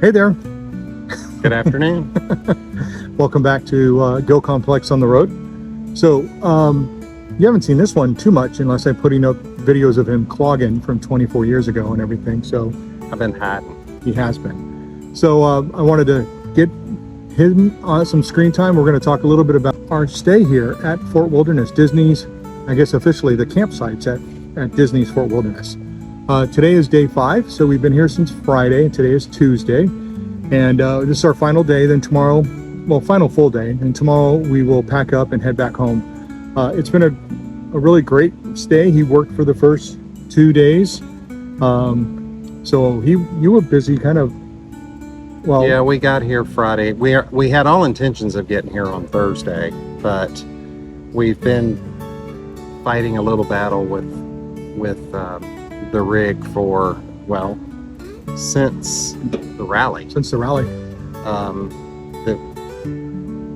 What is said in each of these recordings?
Hey there. Good afternoon. Welcome back to GilComPlex on the road. So you haven't seen this one too much unless I'm putting up videos of him clogging from 24 years ago and everything. So I've been hiding. he has been. So I wanted to get him some screen time. We're going to talk a little bit about our stay here at Fort Wilderness, Disney's, I guess officially the campsites at Disney's Fort Wilderness. Today is day 5, so we've been here since Friday, and today is Tuesday. And this is our final day. Then tomorrow, well, final full day, and tomorrow we will pack up and head back home. It's been a really great stay. He worked for the first 2 days. So you were busy kind of, well. Yeah, we got here Friday. We had all intentions of getting here on Thursday, but we've been fighting a little battle with the rig for, well, since the rally. That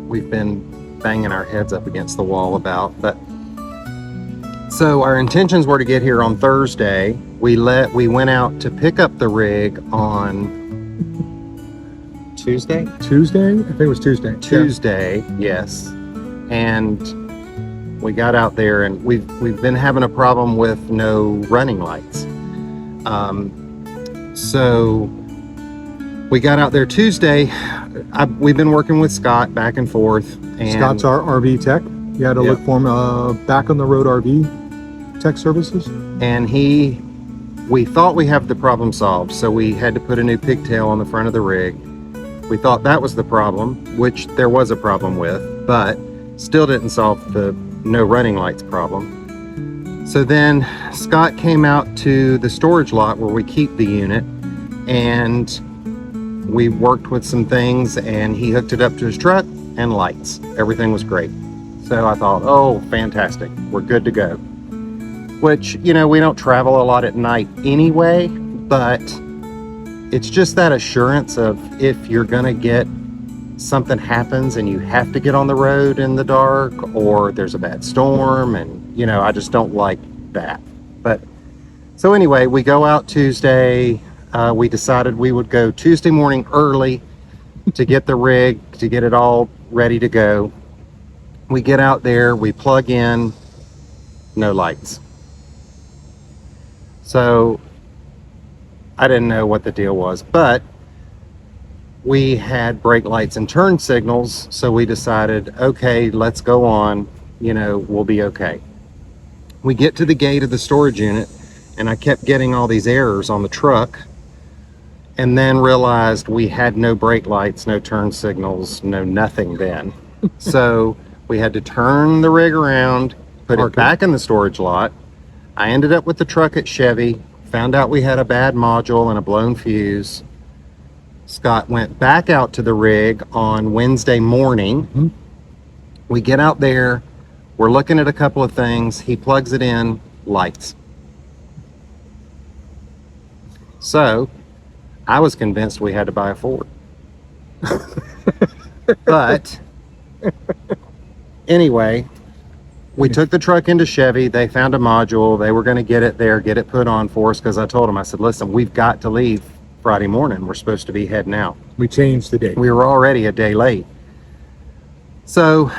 we've been banging our heads up against the wall about. But so our intentions were to get here on Thursday. We went out to pick up the rig on Tuesday? I think it was Tuesday. Tuesday, yeah. Yes. And we got out there, and we've been having a problem with no running lights. So we got out there Tuesday. We've been working with Scott back and forth. And Scott's our RV tech. You had to look for him, back on the road RV tech services. And we thought we have the problem solved. So we had to put a new pigtail on the front of the rig. We thought that was the problem, which there was a problem with, but still didn't solve the no running lights problem. So then Scott came out to the storage lot where we keep the unit, and we worked with some things, and he hooked it up to his truck and lights. Everything was great. So I thought, oh, fantastic. We're good to go. Which, you know, we don't travel a lot at night anyway, but it's just that assurance of if you're gonna get something happens and you have to get on the road in the dark, or there's a bad storm, and you know, I just don't like that. But so anyway, we go out Tuesday. We decided we would go Tuesday morning early to get the rig, to get it all ready to go. We get out there, we plug in, no lights. So I didn't know what the deal was, but we had brake lights and turn signals, so we decided, okay, let's go on, you know, we'll be okay. We get to the gate of the storage unit, and I kept getting all these errors on the truck, and then realized we had no brake lights, no turn signals, no nothing then. So we had to turn the rig around, put it back in the storage lot. I ended up with the truck at Chevy, found out we had a bad module and a blown fuse. Scott went back out to the rig on Wednesday morning. Mm-hmm. We get out there, we're looking at a couple of things. He plugs it in, lights. So I was convinced we had to buy a Ford. But anyway, we took the truck into Chevy. They found a module. They were going to get it there, get it put on for us, because I told them, I said, listen, we've got to leave Friday morning. We're supposed to be heading out. We changed the date. We were already a day late. So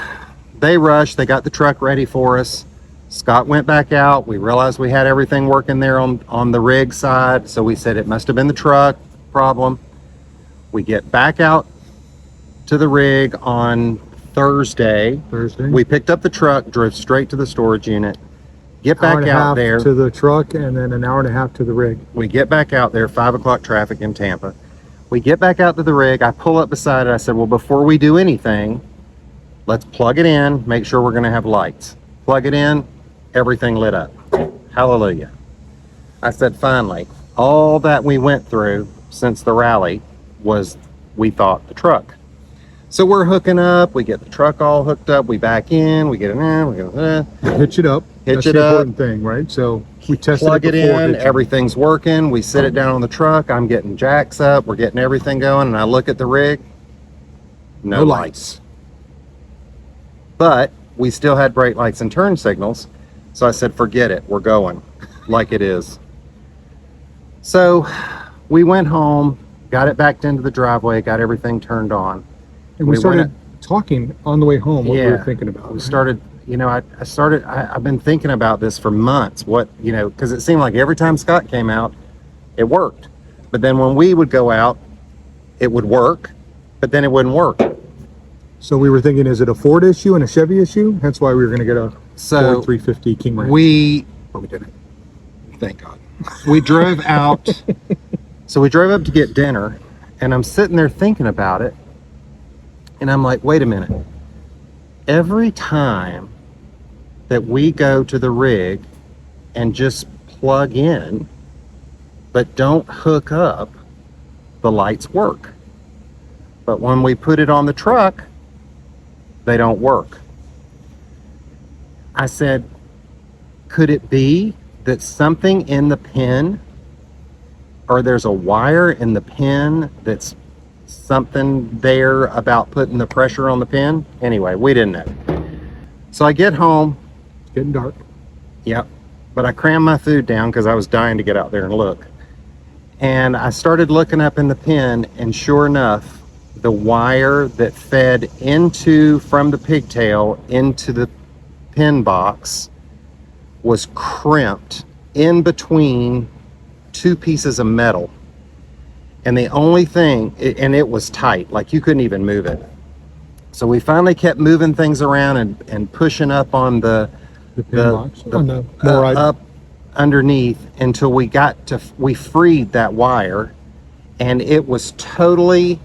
they rushed. They got the truck ready for us. Scott went back out. We realized we had everything working there on the rig side. So we said it must have been the truck problem. We get back out to the rig on Thursday. We picked up the truck, drove straight to the storage unit. Get back out there to the truck, and then an hour and a half to the rig. We get back out there, 5 o'clock traffic in Tampa. We get back out to the rig. I pull up beside it. I said, well, before we do anything, let's plug it in, make sure we're going to have lights. Plug it in, everything lit up. Hallelujah. I said, finally, all that we went through since the rally was, we thought, the truck. So we're hooking up, we get the truck all hooked up, we back in, we get it in, we go, hitch it up. That's the important thing, right? So we tested plug it in, everything's working, we sit it down on the truck, I'm getting jacks up, we're getting everything going, and I look at the rig, no lights. But we still had brake lights and turn signals, so I said, forget it, we're going, like it is. So we went home, got it backed into the driveway, got everything turned on. And we We started went- talking on the way home what we were Yeah. thinking about. We started, you know, I've been thinking about this for months, what, you know, because it seemed like every time Scott came out, it worked. But then when we would go out, it would work, but then it wouldn't work. So we were thinking, is it a Ford issue and a Chevy issue? That's why we were going to get a So Ford 350 King Ranch. but we didn't. Thank God. We drove out. So we drove up to get dinner, and I'm sitting there thinking about it, and I'm like, wait a minute. Every time that we go to the rig and just plug in, but don't hook up, the lights work. But when we put it on the truck, they don't work. I said, could it be that something in the pin, or there's a wire in the pin that's something there about putting the pressure on the pin? Anyway, we didn't know. So I get home. It's getting dark. Yep. But I crammed my food down because I was dying to get out there and look. And I started looking up in the pin, and sure enough, the wire that fed from the pigtail into the pin box was crimped in between two pieces of metal. And the only thing, and it was tight, like you couldn't even move it. So we finally kept moving things around and pushing up on the pin box. On the more up underneath until we freed that wire, and it was totally,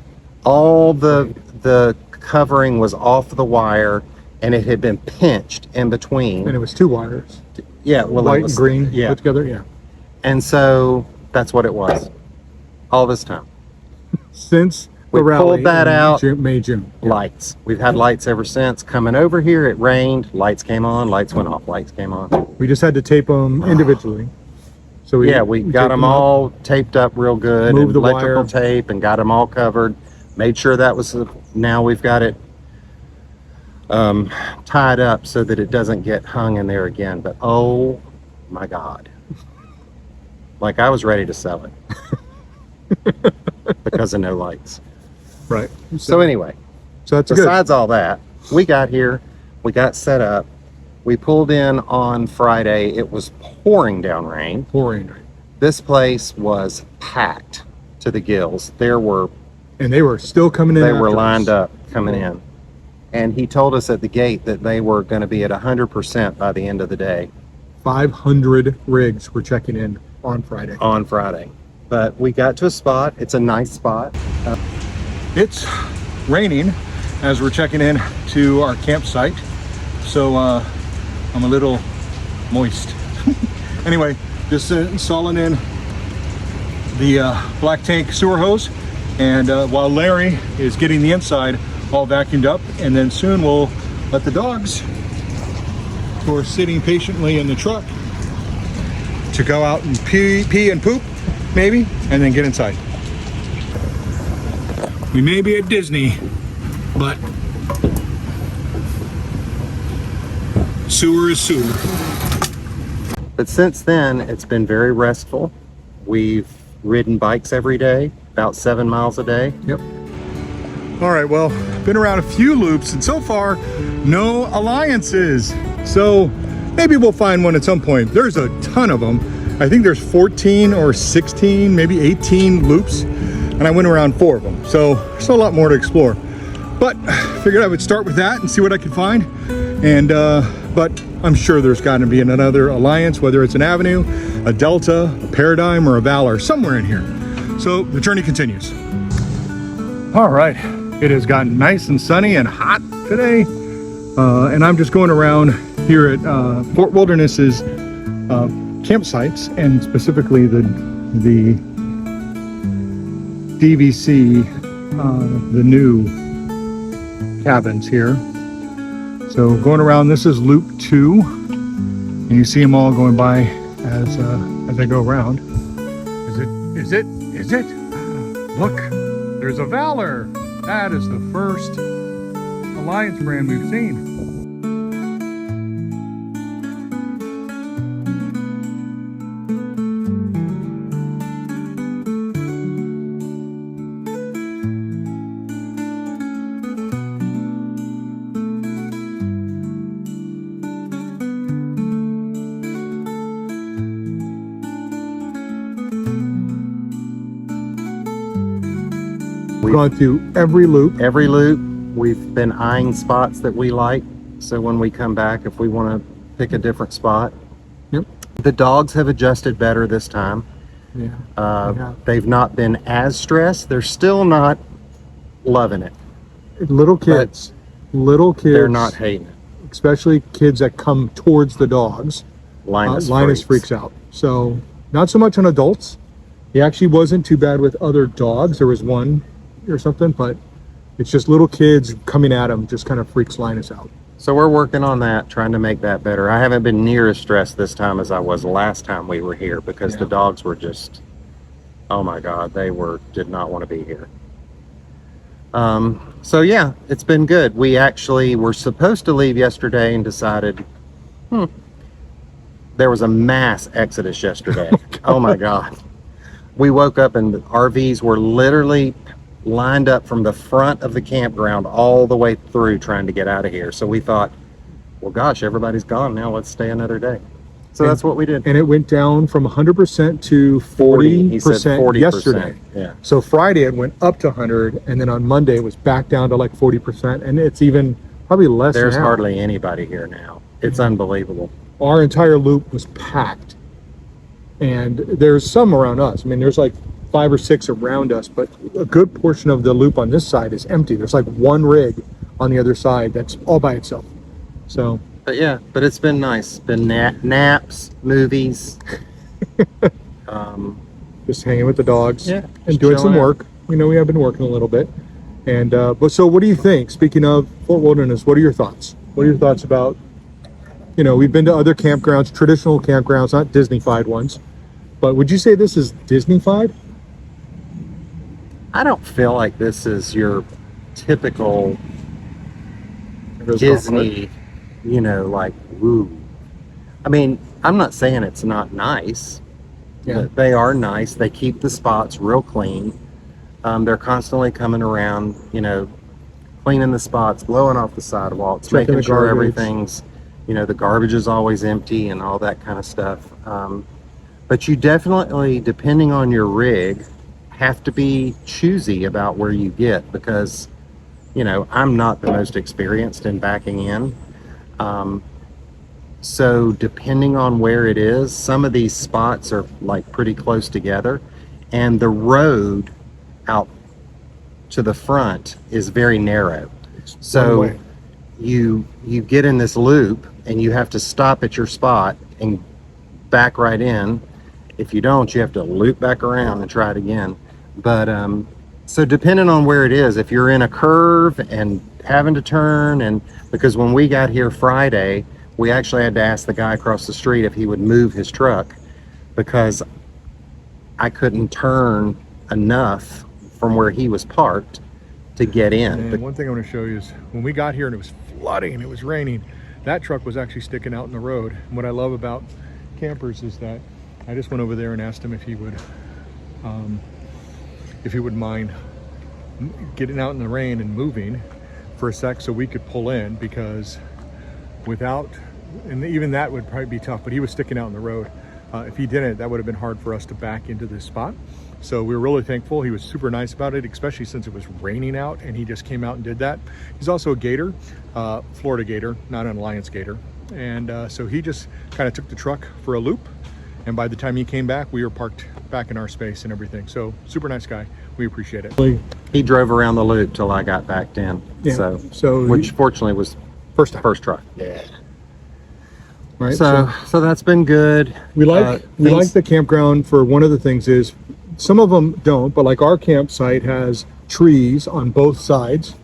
all the covering was off the wire, and it had been pinched in between. And it was two wires. Yeah, well, White it was, and green yeah. put together. Yeah. And so that's what it was all this time. Since We the rally pulled that in out. May, June. Yeah. Lights. We've had lights ever since. Coming over here, it rained. Lights came on. Lights went off. Lights came on. We just had to tape them individually. So We got taped them up. all taped up real good. Moved And the electrical wire. tape, and got them all covered. Made sure that was. Now we've got it tied up so that it doesn't get hung in there again. But oh my God. Like I was ready to sell it because of no lights. Right. So anyway, So that's good. besides all that, we got here, we got set up, we pulled in on Friday. It was pouring down rain. Pouring. This place was packed to the gills. And they were still coming in. They were after lined us. up coming in. And he told us at the gate that they were going to be at 100% by the end of the day. 500 rigs were checking in on Friday. On Friday. But we got to a spot. It's a nice spot. It's raining as we're checking in to our campsite. So I'm a little moist. Anyway, just installing in the black tank sewer hose. And while Larry is getting the inside all vacuumed up, and then soon we'll let the dogs, who are sitting patiently in the truck, to go out and pee and poop, maybe, and then get inside. We may be at Disney, but sewer is sewer. But since then, it's been very restful. We've ridden bikes every day, about 7 miles a day. Yep. All right, well, been around a few loops, and so far, no alliances. So maybe we'll find one at some point. There's a ton of them. I think there's 14 or 16, maybe 18 loops, and I went around 4 of them. So there's a lot more to explore. But figured I would start with that and see what I could find. And but I'm sure there's got to be another alliance, whether it's an Avenue, a Delta, a Paradigm, or a Valor, somewhere in here. So the journey continues. All right, it has gotten nice and sunny and hot today, and I'm just going around here at Fort Wilderness's campsites, and specifically the DVC, the new cabins here. So going around, this is loop 2, and you see them all going by as I go around. Is it? Look, there's a Valor. That is the first Alliance brand we've seen. We've gone through every loop. Every loop. We've been eyeing spots that we like. So when we come back, if we want to pick a different spot. Yep. The dogs have adjusted better this time. Yeah. They've not been as stressed. They're still not loving it. Little kids, They're not hating it. especially kids that come towards the dogs. Linus freaks out. So not so much on adults. He actually wasn't too bad with other dogs. There was one or something, but it's just little kids coming at him just kind of freaks Linus out. So we're working on that, trying to make that better. I haven't been near as stressed this time as I was last time we were here because the dogs were just, oh my God, did not want to be here. So yeah, it's been good. We actually were supposed to leave yesterday and decided, there was a mass exodus yesterday. Oh my God. We woke up and the RVs were literally lined up from the front of the campground all the way through trying to get out of here. So we thought, well, gosh, everybody's gone now. Let's stay another day. So that's what we did. And it went down from 100% to 40%, He said 40%. yesterday. Yeah. So Friday it went up to 100, and then on Monday it was back down to like 40%, and it's even probably less. There's now. hardly anybody here now. It's unbelievable. Our entire loop was packed, and there's some around us. I mean, there's like 5 or 6 around us, but a good portion of the loop on this side is empty. There's like one rig on the other side that's all by itself. So, but yeah, but it's been nice. Been naps, movies, just hanging with the dogs, yeah, and doing some chilling out. work. You know, we have been working a little bit, and but so what do you think? Speaking of Fort Wilderness, what are your thoughts? What are your thoughts about? You know, we've been to other campgrounds, traditional campgrounds, not Disney-fied ones, but would you say this is Disney-fied? I don't feel like this is your typical There's Disney, you know, like, woo. I mean, I'm not saying it's not nice. Yeah. But they are nice. They keep the spots real clean. They're constantly coming around, you know, cleaning the spots, blowing off the sidewalks, Checking making the sure garbage. everything's, you know, the garbage is always empty and all that kind of stuff. But you definitely, depending on your rig, have to be choosy about where you get because, you know, I'm not the most experienced in backing in. So depending on where it is, some of these spots are like pretty close together, and the road out to the front is very narrow. So way. you get in this loop and you have to stop at your spot and back right in. If you don't, you have to loop back around and try it again. But so depending on where it is, if you're in a curve and having to turn, and because when we got here Friday, we actually had to ask the guy across the street if he would move his truck because I couldn't turn enough from where he was parked to get in. And one thing I want to show you is when we got here and it was flooding and it was raining, that truck was actually sticking out in the road. And what I love about campers is that I just went over there and asked him if he would mind getting out in the rain and moving for a sec so we could pull in, because without, and even that would probably be tough, but he was sticking out in the road. If he didn't, that would have been hard for us to back into this spot. So we were really thankful. He was super nice about it, especially since it was raining out, and he just came out and did that. He's also a gator, Florida gator, not an Alliance gator. And so he just kind of took the truck for a loop. And by the time he came back, we were parked back in our space and everything. So super nice guy. We appreciate it. He drove around the loop till I got backed in. Yeah. So which fortunately was first time. First try. Yeah. Right. So that's been good. We like the campground for one of the things is some of them don't, but like our campsite has trees on both sides.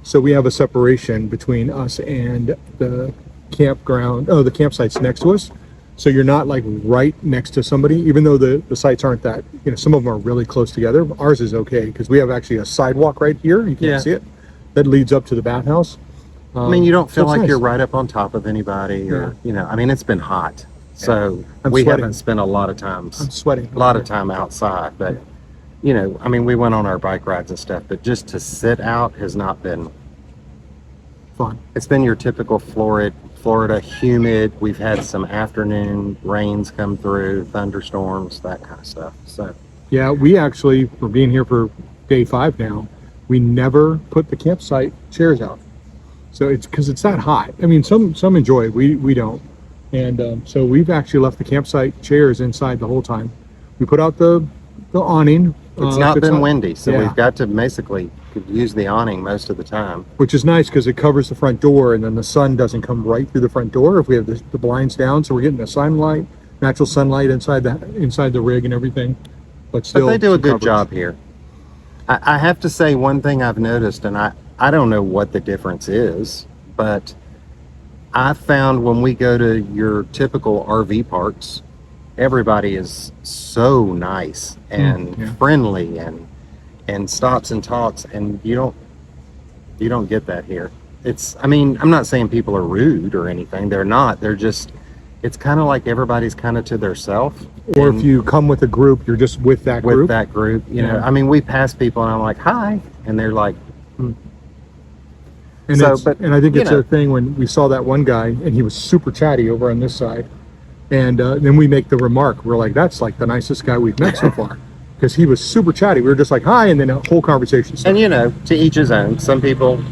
So we have a separation between us and the campground, the campsites next to us. So you're not like right next to somebody, even though the sites aren't that, you know, some of them are really close together. Ours is okay because we have actually a sidewalk right here. You can't see it. That leads up to the bathhouse. I mean, you don't feel like nice. you're right up on top of anybody, or you know. I mean, it's been hot, so we sweating. haven't spent a lot of times. I'm sweating. A lot of time outside, but you know, I mean, we went on our bike rides and stuff, but just to sit out has not been fun. It's been your typical Florida humid. We've had some afternoon rains come through, thunderstorms, that kind of stuff. So yeah, we actually, for being here for day 5 now, we never put the campsite chairs out. So it's because it's that hot. I mean, some enjoy it, we don't. And so we've actually left the campsite chairs inside the whole time. We put out the awning. It's not been windy, so we've got to basically use the awning most of the time. Which is nice because it covers the front door, and then the sun doesn't come right through the front door if we have the blinds down. So we're getting the sunlight, natural sunlight inside the rig and everything. But still, they do a good job here. I have to say one thing I've noticed, and I don't know what the difference is, but I found when we go to your typical RV parks, everybody is so nice and friendly and stops and talks, and you don't get that here. I mean, I'm not saying people are rude or anything. They're not. They're just, it's kind of like everybody's kind of to their self. Or if you come with a group, you're just with that group. With that group, you know. I mean, we pass people and I'm like, hi, and they're like, And I think it's a thing when we saw that one guy and he was super chatty over on this side. And then we make the remark, we're like, that's like the nicest guy we've met so far. Because he was super chatty. We were just like, hi, and then a whole conversation started. And you know, to each his own. Some people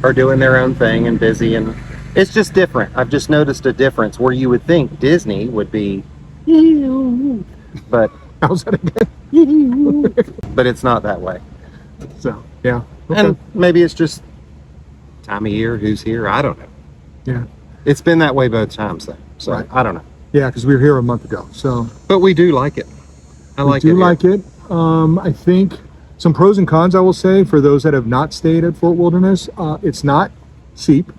are doing their own thing and busy, and it's just different. I've just noticed a difference where you would think Disney would be, but how's that again? But it's not that way. So, yeah. Okay. And maybe it's just time of year, who's here, I don't know. Yeah. It's been that way both times though. So Right. I don't know. Yeah, because we were here a month ago. So But we do like it. I do like it. I think some pros and cons I will say for those that have not stayed at Fort Wilderness. It's not cheap.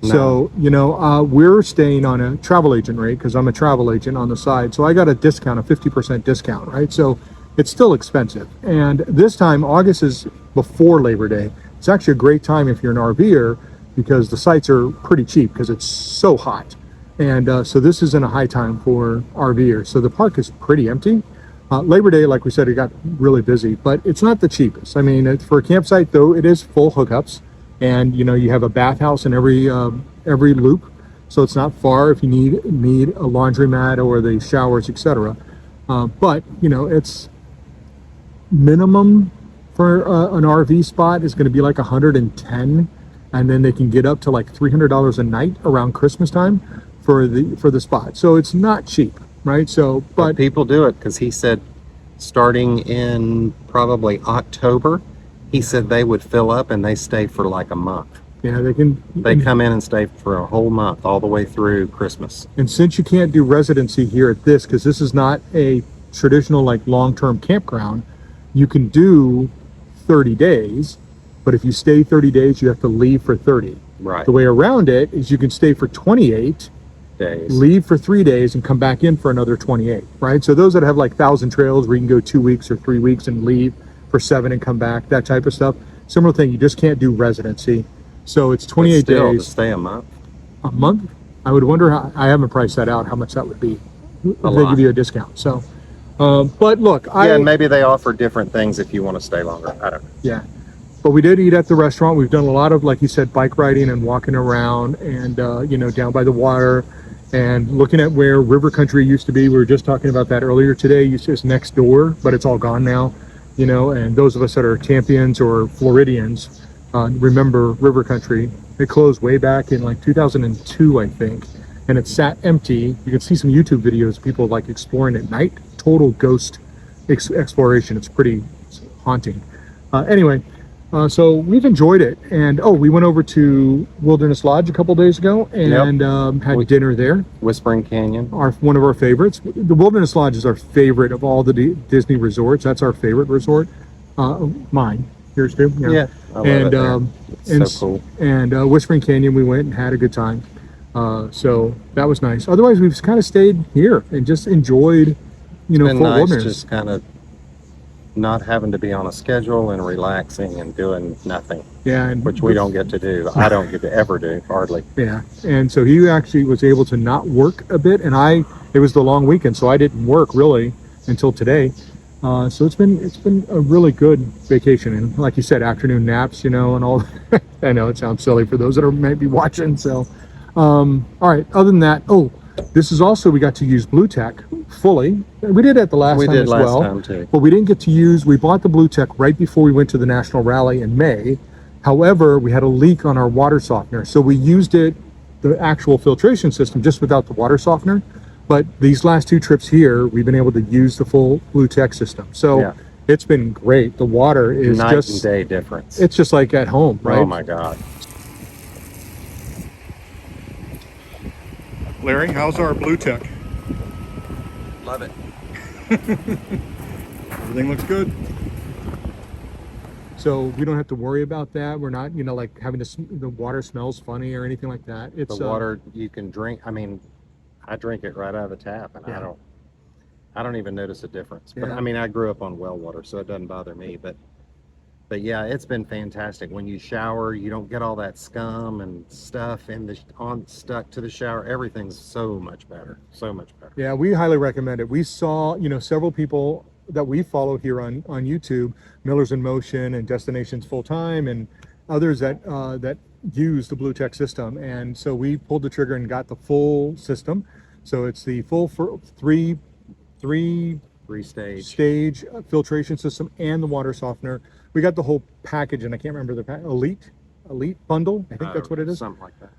No. So, you know, we're staying on a travel agent rate because I'm a travel agent on the side. So I got a discount, a 50% discount, right? So it's still expensive. And this time, August is before Labor Day. It's actually a great time if you're an RVer because the sites are pretty cheap because it's so hot. And so this isn't a high time for RVers. So the park is pretty empty. Labor Day, like we said, it got really busy, but it's not the cheapest. I mean, for a campsite, though, it is full hookups. And, you know, you have a bathhouse in every loop. So it's not far if you need a laundromat or the showers, etc. But, you know, it's minimum for an RV spot is going to be like 110, and then they can get up to like $300 a night around Christmas time for the spot. So it's not cheap, right? So, but people do it because he said starting in probably October, he said they would fill up and they stay for like a month. yeah, they can. They come in and stay for a whole month, all the way through Christmas. And since you can't do residency here at this, because this is not a traditional like long-term campground, you can do 30 days, but if you stay 30 days, you have to leave for 30. Right. The way around it is you can stay for 28, Days. leave for 3 days, and come back in for another 28, right? So those that have like 1,000 trails where you can go 2 weeks or 3 weeks and leave for 7 and come back, that type of stuff. Similar thing, you just can't do residency. So it's 28 But still, days. to stay a month. A month? I would wonder how, I haven't priced that out, how much that would be. If they lot. give you a discount. So, but look, Yeah, and maybe they offer different things if you want to stay longer. I don't know. yeah. But we did eat at the restaurant. We've done a lot of, like you said, bike riding and walking around and, you know, down by the water and looking at where river country used to be. We were just talking about that earlier today. It's next door, but it's all gone now, you know, and those of us that are champions or Floridians, remember river country. It closed way back in like 2002, I think, and it sat empty. You can see some YouTube videos of people like exploring at night, total ghost exploration. It's pretty haunting. Anyway, so we've enjoyed it. And we went over to Wilderness Lodge a couple days ago and had dinner there. Whispering Canyon. One of our favorites. The Wilderness Lodge is our favorite of all the Disney resorts. That's our favorite resort. Mine. Yours too? Yeah. I love And it there. It's so cool. And Whispering Canyon, we went and had a good time. So that was nice. Otherwise, we've kind of stayed here and just enjoyed, you know, It's been Fort nice Wilderness. just kind of not having to be on a schedule and relaxing and doing nothing, Yeah, and which we don't get to do. I don't get to ever do, hardly. yeah, and so he actually was able to not work a bit, and it was the long weekend, so I didn't work really until today. So it's been a really good vacation, and like you said, afternoon naps, you know, and all. I know it sounds silly for those that are maybe watching. So, all right. Other than that, This is also, we got to use Blue Tech fully. We did at the last We time did as last well, time too. but we didn't get to use, we bought the Blue Tech right before we went to the National Rally in May. However, we had a leak on our water softener, so we used it, the actual filtration system, just without the water softener. But these last 2 trips here, we've been able to use the full Blue Tech system. So Yeah. it's been great. The water is Night just, and day difference. it's just like at home, right? Oh my God. Larry, how's our Blue Tech? Love it. Everything looks good. So we don't have to worry about that. We're not, you know, like having the water smells funny or anything like that. It's The water you can drink. I mean, I drink it right out of the tap, and Yeah. I don't even notice a difference. But Yeah. I mean, I grew up on well water, so it doesn't bother me. But yeah, it's been fantastic. When you shower, you don't get all that scum and stuff stuck to the shower. Everything's so much better. So much better. Yeah, we highly recommend it. We saw, you know, several people that we follow here on YouTube, Millers in Motion and Destinations Full Time, and others that that use the Blue Tech system. And so we pulled the trigger and got the full system. So it's the full three Three-stage. stage filtration system and the water softener. We got the whole package, and I can't remember the elite bundle. I think that's what it is. Something like that.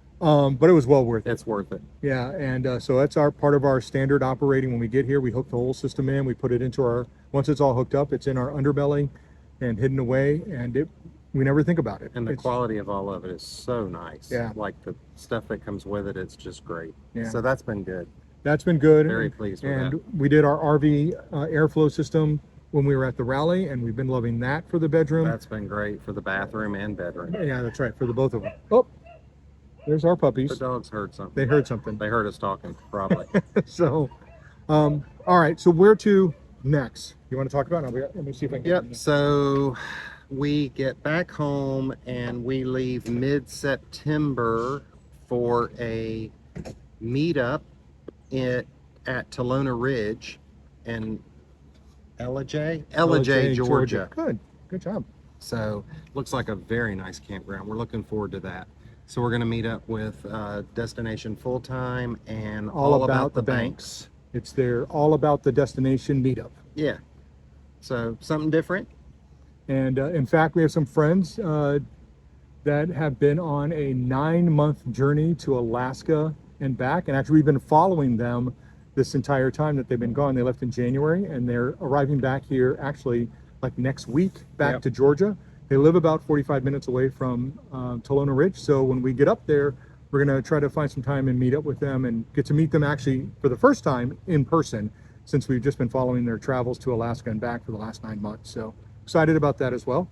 But it was well worth it. It's worth it. Yeah, and so that's our part of our standard operating. When we get here, we hook the whole system in. We put it into our, once it's all hooked up, it's in our underbelly and hidden away, and we never think about it. And the It's- quality of all of it is so nice. Yeah. Like the stuff that comes with it, it's just great. Yeah. So that's been good. That's been good. Very pleased with And that. we did our RV airflow system when we were at the rally, and we've been loving that for the bedroom. That's been great for the bathroom and bedroom. Yeah, that's right, for the both of them. Oh, there's our The puppies. dogs heard something. They heard something. They heard us talking, probably. So, all right, so where to next? You want to talk about it? Let me see if I can. Yep. So we get back home and we leave mid-September for a meetup at Talona Ridge in Ellijay, Georgia. Good job. So looks like a very nice campground. We're looking forward to that. So we're going to meet up with Destination Full Time and All About the Banks. It's their All About the Destination meetup. Yeah. So something different. And in fact, we have some friends that have been on a 9-month journey to Alaska and back. And actually, we've been following them this entire time that they've been gone. They left in January, and they're arriving back here actually like next week back Yep. to Georgia. They live about 45 minutes away from Talona Ridge. So when we get up there, we're going to try to find some time and meet up with them and get to meet them actually for the first time in person, since we've just been following their travels to Alaska and back for the last 9 months. So excited about that as well.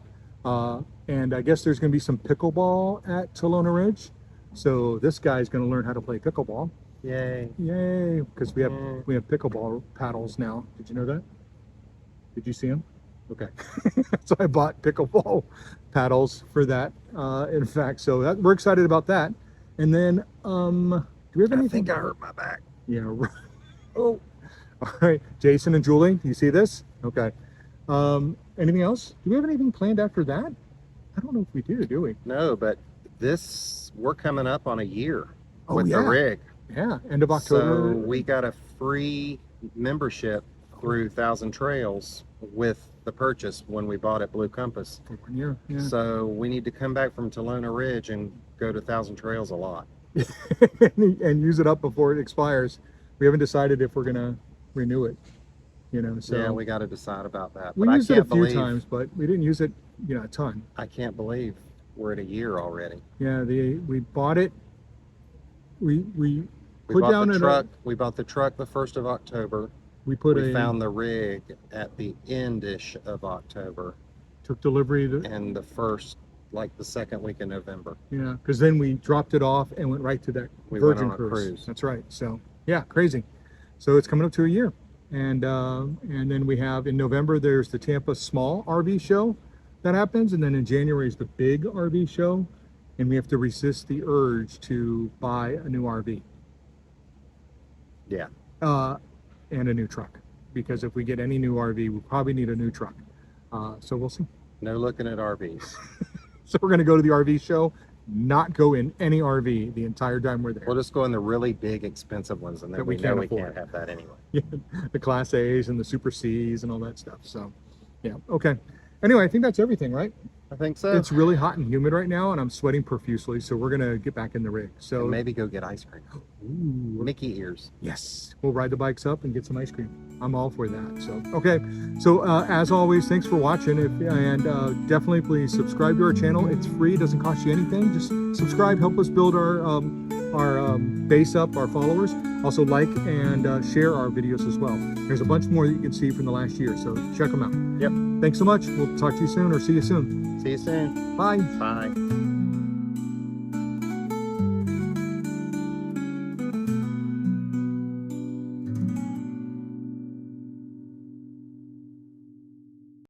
And I guess there's going to be some pickleball at Talona Ridge. So this guy's going to learn how to play pickleball. Yay. Yay! Because we have Yay. pickleball paddles now. Did you know that? Did you see them? Okay. So I bought pickleball paddles for that. In fact, so we're excited about that. And then, do we have I anything? think I hurt my back. Yeah. Right. Oh. All right, Jason and Julie, do you see this? Okay. Anything else? Do we have anything planned after that? I don't know if we do we? No, but we're coming up on a year Oh, with yeah. the rig. Yeah, end of October. So we got a free membership through Thousand Trails with the purchase when we bought at Blue Compass. For 1 year. Yeah. So we need to come back from Talona Ridge and go to Thousand Trails a lot. And use it up before it expires. We haven't decided if we're gonna renew it. You know, so Yeah, we got to decide about that. we But used I it a can't few believe times, but we didn't use it, you know, a ton. I can't believe we're at a year already. Yeah, we bought it. We We put bought down the an- truck. We bought the truck the 1st of October. we put We a found the rig at the end-ish of October took delivery. and the second week in November. Yeah, because then we dropped it off and went right to that We went Virgin on a cruise. That's right. So yeah, crazy. So it's coming up to a year, and then we have in November there's the Tampa Small RV Show that happens, and then in January is the big RV show, and we have to resist the urge to buy a new RV Yeah. and a new truck, because if we get any new RV, we'll probably need a new truck. So we'll see. No looking at RVs. So we're going to go to the RV show, not go in any RV the entire time we're there. We'll just go in the really big, expensive ones, and then That we we can't know we afford. can't have that anyway. Yeah, the Class A's and the Super C's and all that stuff. So, yeah, okay. Anyway, I think that's everything, right? I think so. It's really hot and humid right now, and I'm sweating profusely, so we're gonna get back in the rig. So And maybe go get ice cream. ooh, Mickey ears. yes, we'll ride the bikes up and get some ice cream. I'm all for that. So, okay. So, as always, thanks for watching. And definitely please subscribe to our channel. It's free. It doesn't cost you anything. Just subscribe. Help us build our base up, our followers. Also like and share our videos as well. There's a bunch more that you can see from the last year. So check them out. Yep. Thanks so much. We'll talk to you soon or see you soon. See you soon. Bye. Bye.